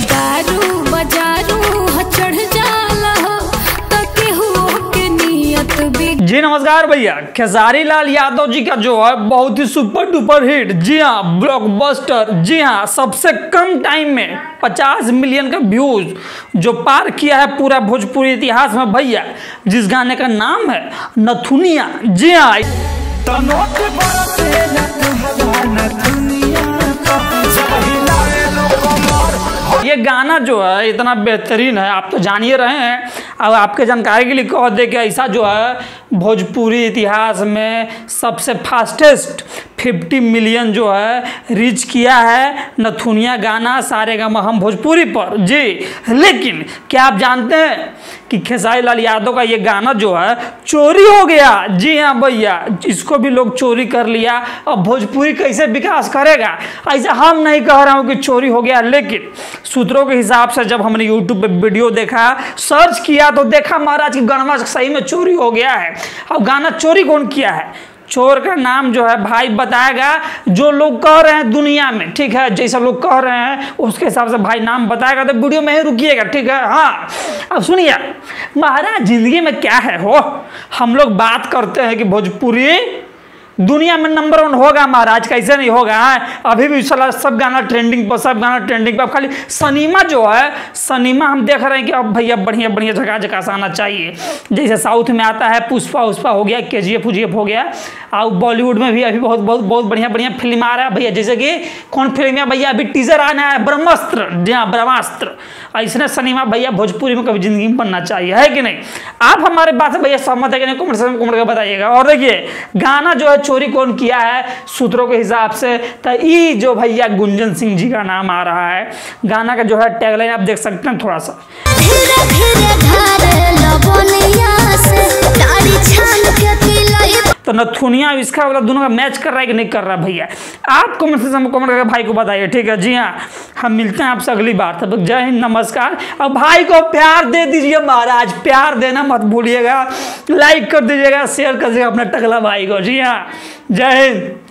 दारू बजारू चढ़ जाला तके हो के नियत भी। जी नमस्कार भैया, खेसारी लाल यादव जी का जो है बहुत ही सुपर डुपर हिट, जी हाँ ब्लॉकबस्टर, जी हाँ सबसे कम टाइम में 50 मिलियन का व्यूज जो पार किया है पूरा भोजपुरी इतिहास में भैया, जिस गाने का नाम है नथुनिया। जी हाँ ये गाना जो है इतना बेहतरीन है, आप तो जान ही रहे हैं। अब आपके जानकारी के लिए कह दे कि ऐसा जो है भोजपुरी इतिहास में सबसे फास्टेस्ट 50 मिलियन जो है रीच किया है नथुनिया गाना सारेगामा हम भोजपुरी पर। जी लेकिन क्या आप जानते हैं कि खेसारी लाल यादव का ये गाना जो है चोरी हो गया। जी हाँ भैया, इसको भी लोग चोरी कर लिया। अब भोजपुरी कैसे विकास करेगा, ऐसा हम नहीं कह रहा हूँ कि चोरी हो गया, लेकिन सूत्रों के हिसाब से जब हमने यूट्यूब पे वीडियो देखा, सर्च किया तो देखा महाराज की गाना सही में चोरी हो गया है। अब गाना चोरी कौन किया है, चोर का नाम जो है भाई बताएगा, जो लोग कह रहे हैं दुनिया में, ठीक है, जैसा लोग कह रहे हैं उसके हिसाब से भाई नाम बताएगा, तो वीडियो में ही रुकिएगा, ठीक है। हाँ अब सुनिए महाराज, जिंदगी में क्या है हो, हम लोग बात करते हैं कि भोजपुरी दुनिया में नंबर 1 होगा महाराज, कैसे नहीं होगा। अभी भी सब गाना ट्रेंडिंग पर, सब गाना ट्रेंडिंग पर। अब खाली सनीमा जो है, सनीमा हम देख रहे हैं कि अब भैया बढ़िया बढ़िया झकाझकास आना चाहिए। जैसे साउथ में आता है पुष्पा हो गया, KGF हो गया, और बॉलीवुड में भी अभी बहुत बहुत बहुत बढ़िया बढ़िया फिल्म आ रहा है भैया। जैसे कि कौन फिल्म है भैया, अभी टीजर आना है ब्रह्मास्त्र, जहाँ ब्रह्मास्त्र। ऐसे सनीमा भैया भोजपुरी में कभी जिंदगी में बनना चाहिए, है कि नहीं। आप हमारे बात से भैया सहमत है कि नहीं, कमेंट करके बताइएगा। और देखिए गाना जो है चोरी कौन किया है सूत्रों के हिसाब से, तो ये जो भैया गुंजन सिंह जी का नाम आ रहा है। गाना का जो है टैगलाइन आप देख सकते हैं थोड़ा सा, तो नथुनिया इसका वाला दोनों का मैच कर रहा है कि नहीं कर रहा भैया, आप कमेंट करके भाई को बताइए, ठीक है। जी हाँ, हम मिलते हैं आपसे अगली बार, तब तक जय हिंद नमस्कार। अब भाई को प्यार दे दीजिए महाराज, प्यार देना मत भूलिएगा, लाइक कर दीजिएगा, शेयर कर दीजिएगा अपने टकला भाई को। जी हाँ, जय हिंद।